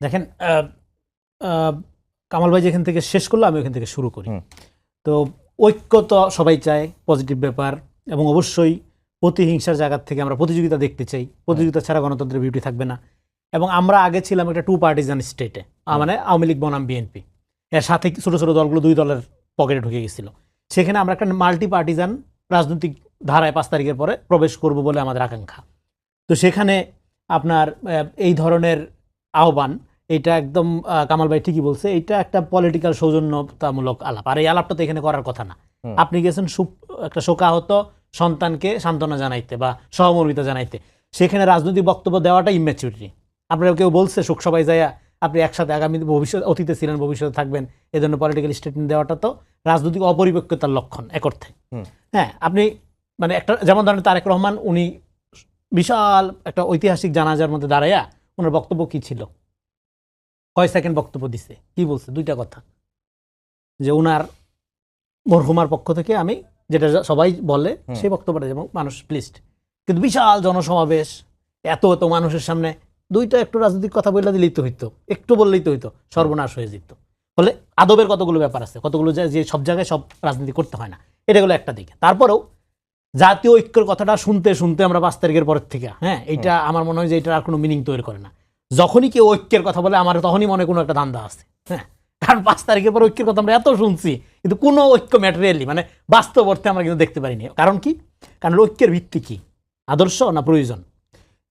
দেখেন কামাল ভাই যেখান থেকে শেষ করলো আমি ওখান থেকে শুরু করি। তো ঐক্য তো সবাই চায়, পজিটিভ ব্যাপার, এবং অবশ্যই প্রতিহিংসার জায়গা থেকে আমরা প্রতিযোগিতা দেখতে চাই। প্রতিযোগিতা ছাড়া গণতন্ত্রের বিউটি থাকবে না। এবং আমরা আগে ছিলাম একটা টু পার্টিজান স্টেটে, মানে আওয়ামী লীগ বনাম বিএনপি, এর সাথে ছোট ছোট দলগুলো দুই দলের পকেটে ঢুকে গেছিল। সেখানে আমরা একটা মাল্টি পার্টিজান রাজনৈতিক ধারায় 5 তারিখের পরে প্রবেশ করব বলে আমাদের আকাঙ্ক্ষা। তো সেখানে আপনার এই ধরনের আহ্বান, এটা একদম কামাল ভাই ঠিকই বলছে, এটা একটা পলিটিক্যাল সৌজন্যতামূলক আলাপ। আর এই আলাপটা তো এখানে করার কথা না। আপনি গেছেন একটা শোকাহত সন্তানকে সান্ত্বনা জানাইতে বা সহমর্মিতা জানাইতে, সেখানে রাজনৈতিক বক্তব্য দেওয়াটা ইম্যাচুরিটি। আপনারা কেউ বলছে শোকসভায় যাইয়া আপনি একসাথে আগামী ভবিষ্যৎ, অতীতে ছিলেন, ভবিষ্যতে থাকবেন, এ ধরনের পলিটিক্যাল স্টেটমেন্ট দেওয়াটা তো রাজনৈতিক অপরিপক্কতার লক্ষণ এক অর্থে। হ্যাঁ, আপনি মানে একটা, যেমন ধরেন তারেক রহমান, উনি বিশাল একটা ঐতিহাসিক জানাজার মধ্যে দাঁড়াইয়া ওনার বক্তব্য কি ছিল, কয় সেকেন্ড বক্তব্য দিছে, কি বলছে? 2টা কথা, যে ওনার মরহুমার পক্ষ থেকে আমি যেটা সবাই বলে সেই বক্তব্যটা, যেমন মানুষ প্লিজড। কিন্তু বিশাল জনসমাবেশ, এত এত মানুষের সামনে 2টা একটু রাজনৈতিক কথা বললে দিলেই তো হইতো, একটু বললেই তো হইতো, সর্বনাশ হয়ে যেত। ফলে আদবের কতগুলো ব্যাপার আছে, কতগুলো যে সব জায়গায় সব রাজনীতি করতে হয় না, এটা হলো একটা দিকে। তারপরেও জাতীয় ঐক্যের কথাটা শুনতে শুনতে আমরা 5 তারিখের পরের থেকে, হ্যাঁ, এইটা আমার মনে হয় যে এটা আর কোনো মিনিং তৈরি করে না। যখনই কেউ ঐক্যের কথা বলে আমার তখনই মনে কোনো একটা ধান্দা আছে, হ্যাঁ, কারণ 5 তারিখের পর ঐক্যের কথা আমরা এত শুনছি, কিন্তু কোনো ঐক্য ম্যাটেরিয়ালি মানে বাস্তব অর্থে আমরা কিন্তু দেখতে পারিনি। কারণ কি? কারণ ঐক্যের ভিত্তি কি? আদর্শ না প্রয়োজন?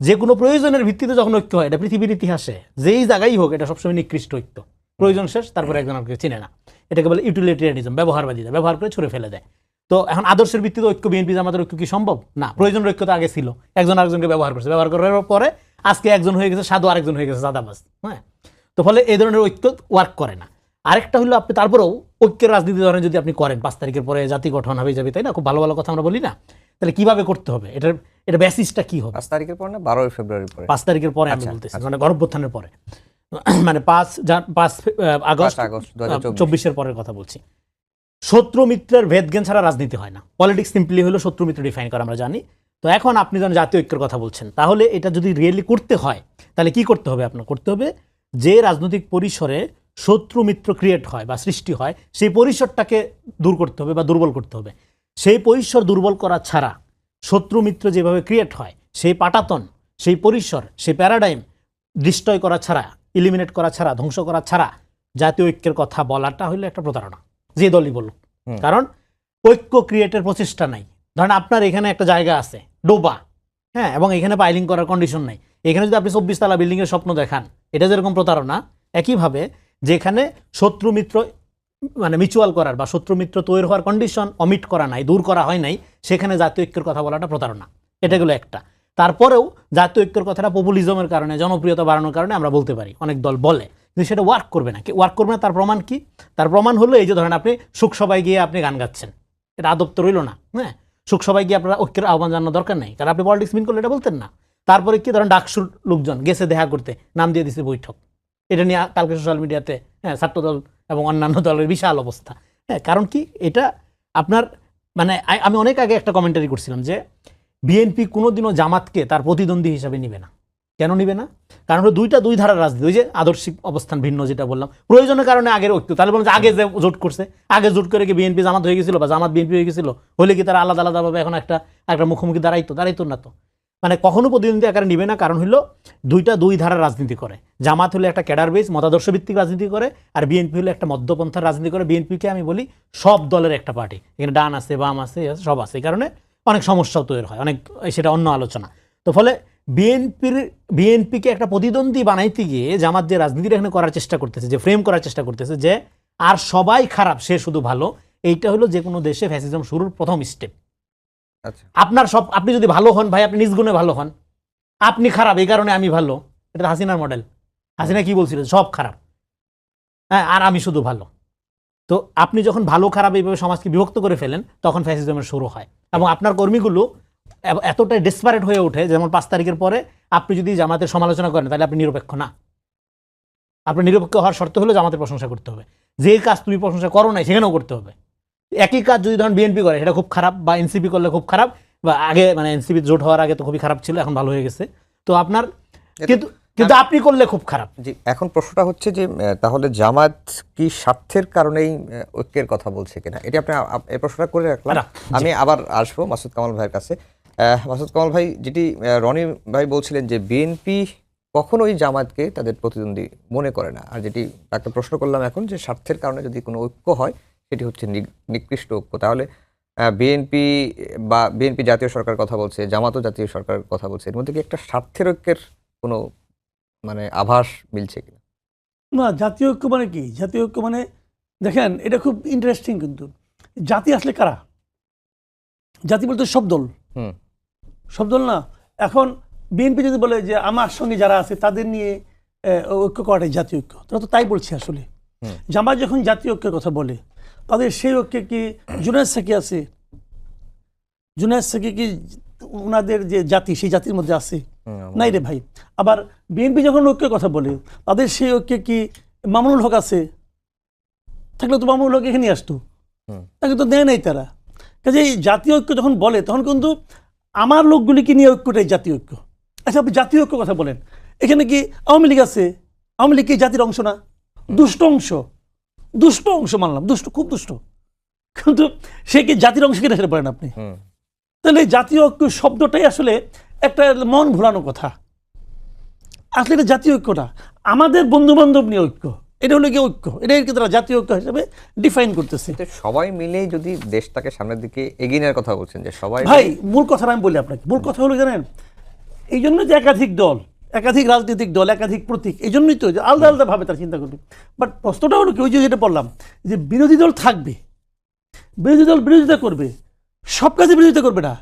যে কোনো প্রয়োজনের ভিত্তিতে যখন ঐক্য হয়, এটা পৃথিবীর ইতিহাসে যেই জায়গায় হোক, এটা সবসময় নিকৃষ্ট ঐক্য। প্রয়োজন শেষ, তারপরে একজন আমাকে চিনে না, এটাকে বলে ইউটিলিটেরিয়ানিজম, ব্যবহারবাদীরা ব্যবহার করে ছুড়ে ফেলে দেয়। তো এখন আদর্শের ভিত্তিতে ঐক্য, বিএনপি জামাতের ঐক্য কি সম্ভব? না। প্রয়োজনের ঐক্য তো আগে ছিল, একজন আরেকজনকে ব্যবহার করছে, ব্যবহার করার পরে আজকে একজন হয়ে গেছে সাধু, আরেকজন হয়ে গেছে সাদাবাজ, হ্যাঁ। তো ফলে এই ধরনের ঐক্য ওয়ার্ক করে না। আরেকটা হলো, আপনি তারপরেও ঐক্যের রাজনীতি ধরনের যদি আপনি করেন, 5 তারিখের পরে জাতি গঠন হবে যাবে, তাই না? খুব ভালো ভালো কথা আমরা বলি না, তাহলে কিভাবে করতে হবে? এটা বেসিসটা কি হবে? 5 তারিখের পর না 12 ফেব্রুয়ারির পরে? 5 তারিখের পরে আমি বলতেছি, মানে গণঅভ্যুত্থানের পরে, মানে 5 আগস্ট 2024 পরের কথা বলছি। শত্রু মিত্রের ভেদজ্ঞান ছাড়া রাজনীতি হয় না। পলিটিক্স সিম্পলি হলো শত্রু মিত্র ডিফাইন করা, আমরা জানি। তো এখন আপনি যখন জাতীয় ঐক্যের কথা বলছেন, তাহলে এটা যদি রিয়েলি করতে হয়, তাহলে কি করতে হবে? আপনার করতে হবে যে রাজনৈতিক পরিসরে শত্রু মিত্র ক্রিয়েট হয় বা সৃষ্টি হয়, সেই পরিসরটাকে দূর করতে হবে বা দুর্বল করতে হবে। সেই পরিসর দুর্বল করা ছাড়া, শত্রু মিত্র যেভাবে ক্রিয়েট হয়, সেই পাটাতন, সেই পরিসর, সেই প্যারাডাইম ডিস্ট্রয় করা ছাড়া, ইলিমিনেট করা ছাড়া, ধ্বংস করা ছাড়া জাতীয় ঐক্যের কথা বলাটা হইলে একটা প্রতারণা, যে দলই বলুক। কারণ ঐক্য ক্রিয়েটের প্রচেষ্টা নাই। ধরেন আপনার এখানে একটা জায়গা আছে ডোবা, হ্যাঁ, এবং এখানে পাইলিং করার কন্ডিশন নাই, এখানে যদি আপনি 24 তলা বিল্ডিং এর স্বপ্ন দেখান, এটা যেরকম প্রতারণা, একইভাবে যেখানে শত্রু মিত্র মানে মিউচুয়াল করার বা শত্রু মিত্র তৈরি হওয়ার কন্ডিশন অমিট করা নাই, দূর করা হয় নাই, সেখানে জাতীয় ঐক্যের কথা বলাটা প্রতারণা। এটা গেলো একটা। তারপরেও জাতীয় ঐক্যের কথাটা পপুলিজমের কারণে, জনপ্রিয়তা বাড়ানোর কারণে আমরা বলতে পারি, অনেক দল বলে, কিন্তু সেটা ওয়ার্ক করবে না। ওয়ার্ক করবে না, তার প্রমাণ কি? তার প্রমাণ হলো এই যে ধরেন আপনি শোকসভায় গিয়ে আপনি গান গাচ্ছেন, এটা আদব তো রইল না, হ্যাঁ। শোকসভায় গিয়ে আপনার ঐক্যের আহ্বান জানানোর দরকার নেই, কারণ আপনি পলিটিক্স মিন করলে এটা বলতেন না। তারপরে কি ধরেন ডাকসুর লোকজন গেছে দেখা করতে, নাম দিয়ে দিচ্ছে বৈঠক, এটা নিয়ে কালকে সোশ্যাল মিডিয়াতে, হ্যাঁ, ছাত্রদল এবং অন্যান্য দলের বিশাল অবস্থা, হ্যাঁ। কারণ কি? এটা আপনার মানে আমি অনেক আগে একটা কমেন্টারি করছিলাম যে বিএনপি কোনোদিনও জামাতকে তার প্রতিদ্বন্দ্বী হিসাবে নিবে না। কেন নিবে না? কারণ হলো দুই ধারার রাজনীতি, ওই যে আদর্শিক অবস্থান ভিন্ন, যেটা বললাম, প্রয়োজনের কারণে আগের ঐক্য। তাহলে বলুন আগে যে জোট করছে, আগে জোট করে কি বিএনপি জামাত হয়ে গেছিল বা জামাত বিএনপি হয়ে গেছিল? হলে কি তারা আলাদা আলাদাভাবে এখন একটা মুখোমুখি দাঁড়াইতো না তো। মানে কখনো প্রতিদ্বন্দ্বী আকারে নিবে না, কারণ হলো দুই ধারার রাজনীতি করে। জামাত হলে একটা ক্যাডার বেস মতাদর্শ ভিত্তিক রাজনীতি করে, আর বিএনপি হলে একটা মধ্যপন্থার রাজনীতি করে। বিএনপিকে আমি বলি সব দলের একটা পার্টি, এখানে ডান আছে, বাম আছে, সব আছে, এই কারণে অনেক সমস্যাও তৈরি হয়, অনেক, সেটা অন্য আলোচনা। তো ফলে বিএনপিকে একটা প্রতিদ্বন্দ্বী বানাইতে গিয়ে জামাত যে রাজনীতিটা এখানে করার চেষ্টা করতেছে, যে ফ্রেম করার চেষ্টা করতেছে যে আর সবাই খারাপ, সে শুধু ভালো, এইটা হলো যে কোনো দেশে ফ্যাসিজম শুরুর প্রথম স্টেপ। আপনি যদি ভালো হন ভাই, আপনি নিজ গুণে ভালো হন, আপনি খারাপ এই কারণে আমি ভালো, এটা হাসিনার মডেল। হাসিনা কি বলছিলেন? সব খারাপ, হ্যাঁ, আর আমি শুধু ভালো। তো আপনি যখন ভালো খারাপ এইভাবে সমাজকে বিভক্ত করে ফেলেন, তখন ফ্যাসিজমের শুরু হয়। এবং আপনার কর্মীগুলো এতটাই ডেসপারেট হয়ে ওঠে, যেমন 5 তারিখের পরে আপনি যদি জামাতের সমালোচনা করেন, তাহলে আপনি নিরপেক্ষ না। আপনি নিরপেক্ষ হওয়ার শর্ত হলো জামাতের প্রশংসা করতে হবে, যে কাজ তুমি প্রশংসা করো নাই সেখানেও করতে হবে। একই কাজ যদি ধরেন বিএনপি করে, সেটা খুব খারাপ, বা এনসিপি করলে খুব খারাপ, বা আগে মানে এনসিপি জোট হওয়ার আগে তো খুবই খারাপ ছিল, এখন ভালো হয়ে গেছে। তো আপনার কিন্তু কিন্তু আপনি করলে খুব খারাপ। জি, এখন প্রশ্নটা হচ্ছে যে তাহলে জামাত কি স্বার্থের কারণেই ঐক্যের কথা বলছে কিনা, এটা আপনি এই প্রশ্নটা করে রাখলাম। আমি আবার আসবো মাসুদ কামাল ভাইয়ের কাছে। মাসুদ কামাল ভাই, যেটি রনি ভাই বলছিলেন যে বিএনপি কখনোই জামাতকে তাদের প্রতিদ্বন্দ্বী মনে করে না, আর যেটি তাকে প্রশ্ন করলাম এখন যে স্বার্থের কারণে যদি কোনো ঐক্য হয় সেটি হচ্ছে নিকৃষ্ট ঐক্য। তাহলে বিএনপি বা বিএনপি জাতীয় সরকার কথা বলছে, জামাতও জাতীয় সরকার কথা বলছে, এর মধ্যে কি একটা স্বার্থের ঐক্যের কোনো মানে আভাস মিলছে কিনা? না, জাতীয় ঐক্য মানে কি? জাতীয় ঐক্য মানে দেখেন, এটা খুব ইন্টারেস্টিং। কিন্তু জাতি আসলে কারা? জাতি বলতে সব দল, সব দল না। এখন বিএনপি যদি বলে যে আমার সঙ্গে যারা আছে তাদের নিয়ে ঐক্য করাটাই জাতীয় ঐক্য, তারা তো তাই বলছে আসলে। জামাত যখন জাতীয় ঐক্যের কথা বলে, তাদের সেই ঐক্যে কি জুনায়েদ সাকি আছে? জুনায়েদ সাকি কি ওনাদের যে জাতি সেই জাতির মধ্যে আছে? নাই রে ভাই। আবার বিএনপি যখন ঐক্যের কথা বলে, তাদের সেই ঐক্যে কি মামুনুল হক আছে? থাকলে তো মামুনুল হক এখানে আসতো, তাকে তো দেয় নাই তারা। কাজে এই জাতীয় ঐক্য যখন বলে তখন কিন্তু আমার লোকগুলিকে নিয়ে ঐক্যটাই জাতীয় ঐক্য। আচ্ছা, আপনি জাতীয় ঐক্য কথা বলেন, এখানে কি আওয়ামী লীগ আছে? আওয়ামী লীগ কি জাতির অংশ না? দুষ্ট অংশ, দুষ্ট অংশ মানলাম, দুষ্ট, খুব দুষ্ট, কিন্তু সে কি জাতির অংশ কিনা সেটা বলেন আপনি? তাহলে জাতীয় ঐক্য শব্দটাই আসলে একটা মন ভোলানো কথা। আসলে এটা জাতীয় ঐক্য না, আমাদের বন্ধু বান্ধব নিয়ে ঐক্য, এটা হলো কি ঐক্য, এটাই তারা জাতীয় ঐক্য হিসেবে ডিফাইন করতেছে। সবাই মিলেই যদি দেশটাকে সামনের দিকে এগিয়ে নেওয়ার কথা বলছেন, যে সবাই ভাই মূল কথাটা আমি বলি আপনাকে, মূল কথা হলো জানেন, এই জন্য যে একাধিক দল, একাধিক রাজনৈতিক দল, একাধিক প্রতীক, এই জন্যই তো যে আলাদা আলাদা ভাবে তারা চিন্তা করবে। বাট প্রশ্নটা হলো কি, ওই যে যেটা বললাম যে বিরোধী দল থাকবে, বিরোধী দল বিরোধিতা করবে, সব কাজে বিরোধিতা করবে না।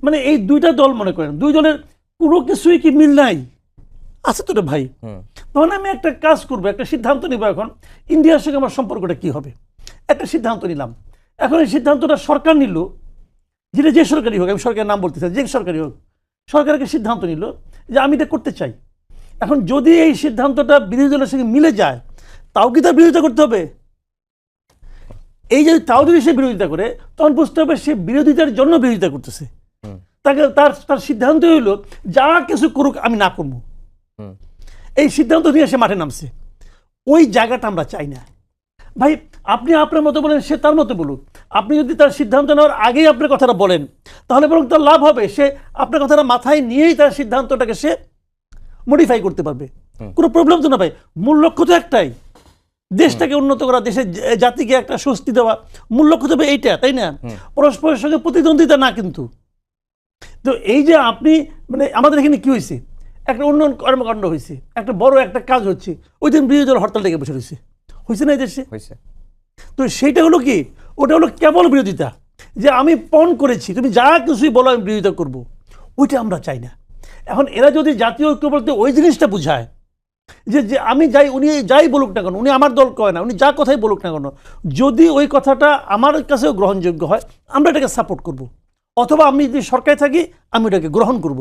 মানে এই দুইটা দল মনে করেন, দুই দলের কোনো কিছুই কি মিল নাই? আছে তো রে ভাই। তখন আমি একটা কাজ করবো, একটা সিদ্ধান্ত নিব, এখন ইন্ডিয়ার সঙ্গে আমার সম্পর্কটা কি হবে, একটা সিদ্ধান্ত নিলাম। এখন এই সিদ্ধান্তটা সরকার নিল, যেটা যে সরকারি হোক, আমি সরকারের নাম বলতে চাই, যে সরকারি হোক, সরকারকে সিদ্ধান্ত নিল যে আমি এটা করতে চাই। এখন যদি এই সিদ্ধান্তটা বিরোধী দলের সঙ্গে মিলে যায়, তাও কি তার বিরোধিতা করতে হবে? এই যে তাও যদি সে বিরোধিতা করে, তখন বুঝতে হবে সে বিরোধিতার জন্য বিরোধিতা করতেছে। তাকে তার সিদ্ধান্ত হইল যা কিছু করুক আমি না করবো, এই সিদ্ধান্ত নিয়ে সে মাঠে নামছে। ওই জায়গাটা আমরা চাই না ভাই। আপনি আপনার মতো বলেন, সে তার মতো বলুক। আপনি যদি তার সিদ্ধান্ত নেওয়ার আগেই আপনার কথাটা বলেন, তাহলে বরং তার লাভ হবে, সে আপনার কথাটা মাথায় নিয়েই তার সিদ্ধান্তটাকে সে মডিফাই করতে পারবে, কোনো প্রবলেম তো না ভাই। মূল লক্ষ্য তো একটাই, দেশটাকে উন্নত করা, দেশের জাতিকে একটা স্বস্তি দেওয়া, মূল লক্ষ্য তো এইটা, তাই না? পরস্পরের সঙ্গে প্রতিদ্বন্দ্বিতা না। কিন্তু তো এই যে আপনি মানে আমাদের এখানে কি হয়েছে, একটা উন্নয়ন কর্মকাণ্ড হয়েছে, একটা বড় একটা কাজ হচ্ছে, ওই দিন বিরোধী দল হরতাল ডেকে বসে রয়েছে, হয়েছে না এই দেশে? তো সেইটা হলো কি, ওটা হলো কেবল বিরোধিতা, যে আমি পণ করেছি, তুমি যা কিছুই বলো আমি বিরোধিতা করবো, ওইটা আমরা চাই না। এখন এরা যদি জাতীয় ঐক্য বলতে ওই জিনিসটা বুঝায় যে আমি যাই, উনি যাই বলুক না কেন, উনি আমার দল কয় না, উনি যা কথাই বলুক না কেন, যদি ওই কথাটা আমার কাছেও গ্রহণযোগ্য হয়, আমরা এটাকে সাপোর্ট করব, অথবা আমি যদি সরকারে থাকি আমি এটাকে গ্রহণ করব।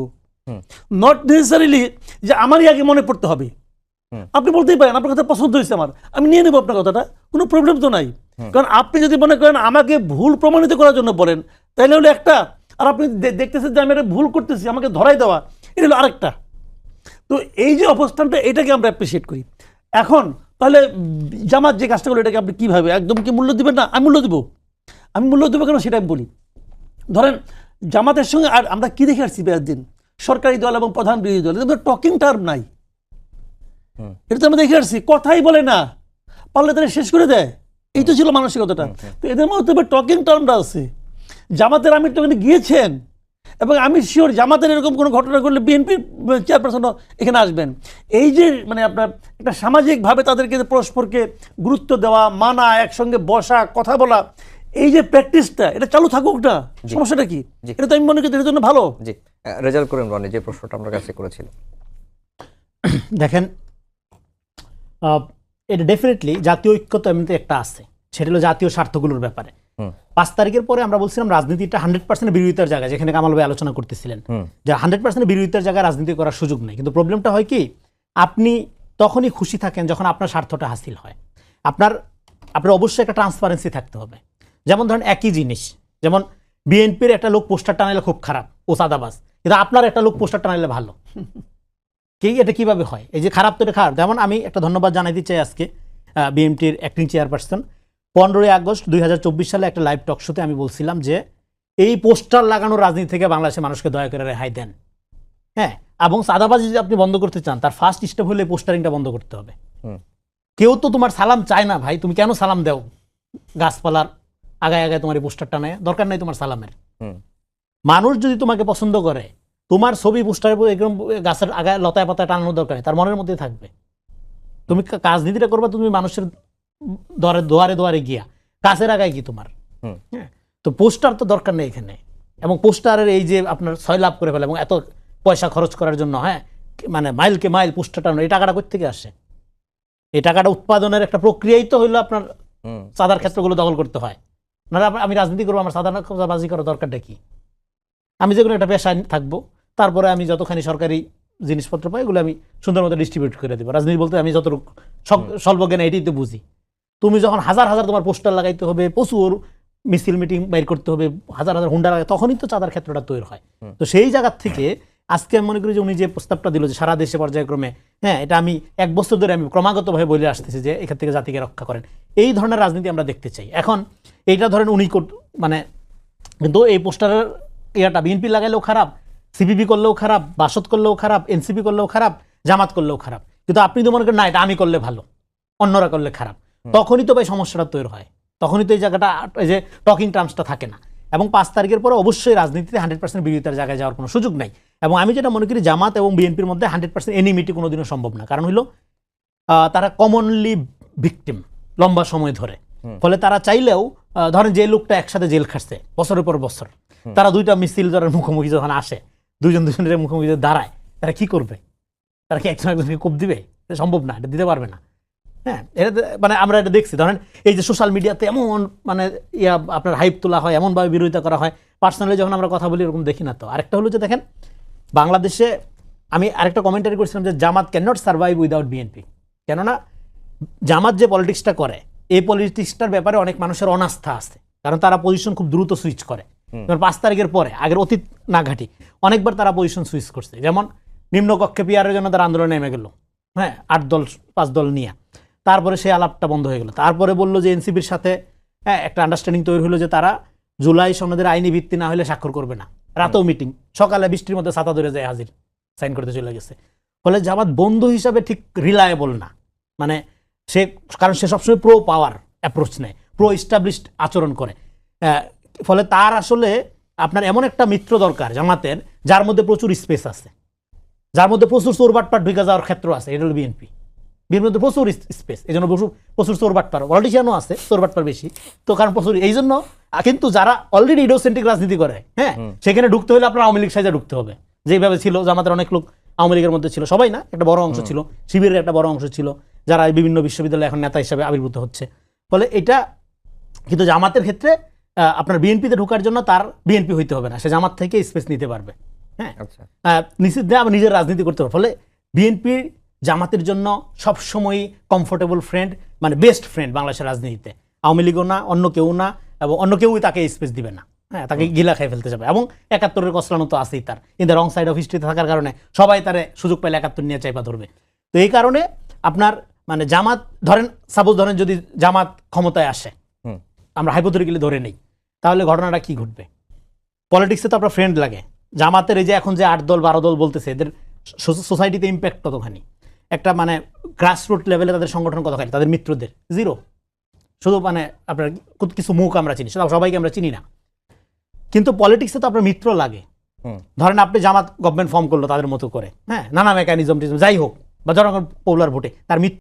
নট নেসেসারিলি যে আমারই আগে মনে পড়তে হবে। আপনি বলতেই পারেন আপনার কথা পছন্দ হয়েছে আমার, আমি নিয়ে নেবো আপনার কথাটা, কোনো প্রবলেম তো নাই। কারণ আপনি যদি মনে করেন আমাকে ভুল প্রমাণিত করার জন্য বলেন, তাহলে হলো একটা, আর আপনি দেখতেছেন যে আমি এটা ভুল করতেছি, আমাকে ধরাই দেওয়া, এটা হলো আরেকটা। তো এই যে অবস্থানটা, এটাকে আমরা অ্যাপ্রিসিয়েট করি। এখন তাহলে জামাত যে কাজটা করলো, এটাকে আপনি কীভাবে, একদম কি মূল্য দিবেন? না, আমি মূল্য দেবো। আমি মূল্য দেবো কেন সেটা আমি বলি। ধরেন জামাতের সঙ্গে আর আমরা কি দেখে আসছি দিন, সরকারি দল এবং প্রধান বিরোধী দল, এটা টকিং টার্ম নাই, এটা তো আমরা দেখে আসছি, কথাই বলে না, পারলে তারা শেষ করে দেয়, এই তো ছিল মানসিকতাটা। তো এদের মধ্যে টকিং টার্মটা আছে। জামাতের আমির তো ওখানে গিয়েছেন, এবং আমি শিওর জামাতের এরকম কোনো ঘটনা ঘটলে বিএনপির চেয়ারপারসনও এখানে আসবেন। এই যে মানে আপনার একটা সামাজিকভাবে তাদেরকে পরস্পরকে গুরুত্ব দেওয়া, মানা, একসঙ্গে বসা, কথা বলা, এই যে প্র্যাকটিসটা, এটা চালু থাকুক না, সমস্যাটা কি? এটা তো আমি মনে করি এর জন্য ভালো। জি, রেজাল্ট করেন রনি, যে প্রশ্নটা আমার কাছে করেছিল। দেখেন, এটা ডেফিনেটলি জাতীয় ঐক্য তো এমনিতে একটা আছে, সেটা হলো জাতীয় স্বার্থগুলোর ব্যাপারে। 5 তারিখের পরে আমরা বলছিলাম রাজনীতিটা 100% বিরোধিতার জায়গা, যেখানে কামাল ভাই আলোচনা করতেছিলেন যে 100% বিরোধিতার জায়গায় রাজনীতি করার সুযোগ নেই। কিন্তু প্রবলেমটা হয় কি, আপনি তখনই খুশি থাকেন যখন আপনার স্বার্থটা হাসিল হয়। আপনার অবশ্যই একটা ট্রান্সপারেন্সি থাকতে হবে। যেমন ধরেন একই জিনিস, যেমন বিএনপির একটা লোক পোস্টার টানাইলে খুব খারাপ, ও চাঁদাবাজ, কিন্তু আপনার একটা লোক পোস্টার টানাইলে ভালো, এটা কিভাবে হয়? এই যে খারাপ তো এটা খারাপ। যেমন আমি একটা ধন্যবাদ জানাইতে চাই আজকে বিএনপির অ্যাক্টিং চেয়ারপারসন 15ই আগস্ট 2024 সালে একটা লাইভ টক শোতে আমি বলছিলাম যে এই পোস্টার লাগানোর রাজনীতি থেকে বাংলাদেশের মানুষকে দয়া করে রেহাই দেন। হ্যাঁ, এবং চাঁদাবাজি যদি আপনি বন্ধ করতে চান তার ফার্স্ট স্টেপ হলে পোস্টারিংটা বন্ধ করতে হবে। কেউ তো তোমার সালাম চায় না ভাই, তুমি কেন সালাম দাও? গাছপালার আগায় আগায় তোমার এই পোস্টারটা নেয়, দরকার নাই তোমার সালামের। মানুষ যদি তোমাকে পছন্দ করে, তোমার ছবি পোস্টারে এরকম গাছের আগায় লতায় পাতায় টানানোর দরকার নেই, তার মনের মধ্যে থাকবে। তুমি রাজনীতিটা করবা তুমি মানুষের দুয়ারে দুয়ারে গিয়া, গাছের আগায় কি তোমার? হ্যাঁ, তো পোস্টার তো দরকার নেই এখানে। এবং পোস্টারের এই যে আপনার 6 লাভ করে ফেলে এবং এত পয়সা খরচ করার জন্য, হ্যাঁ, মানে মাইলকে মাইল পোস্টার টানো, এই টাকাটা কোথা থেকে আসে? এই টাকাটা উৎপাদনের একটা প্রক্রিয়াই তো হইলো আপনার চাঁদার ক্ষেত্রগুলো দখল করতে হয়। নাহলে আমি রাজনীতি করবো, আমার চাঁদাবাজি করার দরকারটা কি? আমি যে কোনো একটা পেশায় থাকবো, তারপরে আমি যতখানি সরকারি জিনিসপত্র পাই এগুলো আমি সুন্দর মতো ডিস্ট্রিবিউট করে দেবো। রাজনীতি বলতে আমি যতটুকু স্বল্পজ্ঞানে এটাই তো বুঝি। তুমি যখন হাজার হাজার তোমার পোস্টার লাগাইতে হবে, প্রচুর মিছিল মিটিং বাইর করতে হবে, হাজার হাজার হুন্ডা লাগাই, তখনই তো চাঁদার ক্ষেত্রটা তৈরি হয়। তো সেই জায়গার থেকে আজকে আমি মনে করি যে উনি যে প্রস্তাবটা দিল যে সারা দেশে পর্যায়ক্রমে, হ্যাঁ, এটা আমি 1 বছর ধরে আমি ক্রমাগতভাবে বলে আসতেছি যে এখান থেকে জাতিকে রক্ষা করেন। এই ধরনের রাজনীতি আমরা দেখতে চাই। এখন এইটা ধরেন উনি মানে, কিন্তু এই পোস্টারের ইয়াটা বিএনপি লাগাইলেও খারাপ, সিপিবি করলেও খারাপ, বাসদ করলেও খারাপ, এনসিপি করলেও খারাপ, জামাত করলেও খারাপ। কিন্তু আপনি তো মনে করেন না এটা আমি করলে ভালো, অন্যরা করলে খারাপ, তখনই তো ভাই সমস্যাটা তৈরি হয়। তখনই তো এই জায়গাটা, এই যে টকিং টার্মসটা থাকে না। এবং 5 তারিখের পরে অবশ্যই রাজনীতিতে 100% বিরোধিতার জায়গায় যাওয়ার কোনো সুযোগ নাই। এবং আমি যেটা মনে করি জামাত এবং বিএনপির মধ্যে 100% এনিমিটি কোনোদিনও সম্ভব না। কারণ হলো তারা কমনলি ভিকটিম লম্বা সময় ধরে। ফলে তারা চাইলেও ধরেন যে লোকটা একসাথে জেল খাটছে বছরের পর বছর, তারা 2টা মিছিল যারা মুখোমুখি যখন আসে, দুজনের মুখোমুখি দাঁড়ায়, তারা কি করবে? তারা কি একজনকে কোপ দিবে? এটা সম্ভব না, এটা দিতে পারবে না। হ্যাঁ, এটা মানে আমরা এটা দেখছি। ধরেন এই যে সোশ্যাল মিডিয়াতে এমন মানে আপনার হাইপ তোলা হয়, এমনভাবে বিরোধিতা করা হয়, পার্সোনালি যখন আমরা কথা বলি এরকম দেখি না। তো আরেকটা হলো যে দেখেন বাংলাদেশে আমি আরেকটা কমেন্টারি করছিলাম যে Jamaat can not survive without BNP. কেননা জামাত যে পলিটিক্সটা করে, এই পলিটিক্সটার ব্যাপারে অনেক মানুষের অনাস্থা আছে, কারণ তারা পজিশন খুব দ্রুত সুইচ করে। 5 তারিখের পরে আগের অতীত না ঘাটি অনেকবার তারা পজিশন সুইচ করছে। যেমন নিম্নকক্ষে পিয়ারের জন্য তারা আন্দোলনে নেমে গেল, হ্যাঁ, 8 দল 5 দল নিয়ে। তারপরে সেই আলাপটা বন্ধ হয়ে গেল। তারপরে বললো যে এনসিপির সাথে, হ্যাঁ, একটা আন্ডারস্ট্যান্ডিং তৈরি হলো যে তারা জুলাই সনদের আইনি ভিত্তি না হলে স্বাক্ষর করবে না। রাতেও মিটিং, সকালে বৃষ্টির মধ্যে ছাতা ধরে যায় হাজির, সাইন করতে চলে গেছে। ফলে জামাত বন্ধু হিসাবে ঠিক রিলায়েবল না, মানে সে, কারণ সে সবসময় প্রো পাওয়ার অ্যাপ্রোচ নেয়, প্রো ইস্টাবলিশড আচরণ করে। ফলে তার আসলে আপনার এমন একটা মিত্র দরকার জামাতের, যার মধ্যে প্রচুর স্পেস আছে, যার মধ্যে প্রচুর চোরবাটপাট ঢুকে যাওয়ার ক্ষেত্র আছে। এটা হলো বিএনপি। বিএনপির মধ্যে প্রচুর স্পেস, এই জন্য প্রচুর চোরবাটপার, পলিটিশিয়ানও আছে, চোরবাটপার বেশি তো, কারণ প্রচুর এই জন্য। কিন্তু যারা অলরেডি ইডিওসেন্ট্রিক রাজনীতি করে, হ্যাঁ, সেখানে ঢুকতে হলে আপনার আওয়ামী লীগ সাইজে ঢুকতে হবে। যেভাবে ছিল জামাতের অনেক লোক আওয়ামী লীগের মধ্যে ছিল, সবাই না, একটা বড় অংশ ছিল, শিবিরের একটা বড় অংশ ছিল, যারা বিভিন্ন বিশ্ববিদ্যালয়ে এখন নেতা হিসাবে আবির্ভূত হচ্ছে। ফলে এটা, কিন্তু জামাতের ক্ষেত্রে আপনার বিএনপিতে ঢোকার জন্য তার বিএনপি হইতে হবে না, সে জামাত থেকে স্পেস নিতে পারবে। হ্যাঁ, নিষিদ্ধ আবার নিজের রাজনীতি করতে পারবে। ফলে বিএনপি জামাতের জন্য সবসময় কমফোর্টেবল ফ্রেন্ড, মানে বেস্ট ফ্রেন্ড বাংলাদেশের রাজনীতিতে। আওয়ামী লীগও না, অন্য কেউ না, এবং অন্য কেউই তাকে স্পেস দিবে না। হ্যাঁ, তাকে গিলা খাই ফেলতে যাবে। এবং 71-এর কসলানো তো আছেই তার, in the wrong side of হিস্ট্রিতে থাকার কারণে সবাই তারে সুযোগ পাইলে 71 নিয়ে চাইপা ধরবে। তো এই কারণে আপনার মানে জামাত, ধরেন সাপোজ ধরেন যদি জামাত ক্ষমতায় আসে, আমরা হাইপোথেটিক্যালি ধরে নেই, তাহলে ঘটনাটা কি ঘটবে? পলিটিক্সে তো আপনার ফ্রেন্ড লাগে। জামাতের এই যে এখন যে 8 দল 12 দল বলতেছে, এদের সোসাইটিতে ইম্প্যাক্ট কতখানি? একটা মানে গ্রাসরুট লেভেলে তাদের সংগঠন কতখানি, তাদের মিত্রদের জিরো। শুধু মানে আপনার কিছু মুখ আমরা চিনি, সবাইকে আমরা চিনি না। কিন্তু পলিটিক্সে তো আপনার মিত্র লাগে। ধরেন আপনি জামাত গভর্নমেন্ট ফর্ম করলো তাদের মতো করে, হ্যাঁ, নানা মেকানিজম যাই হোক, বা জনগণ পপুলার ভোটে তার মিত্র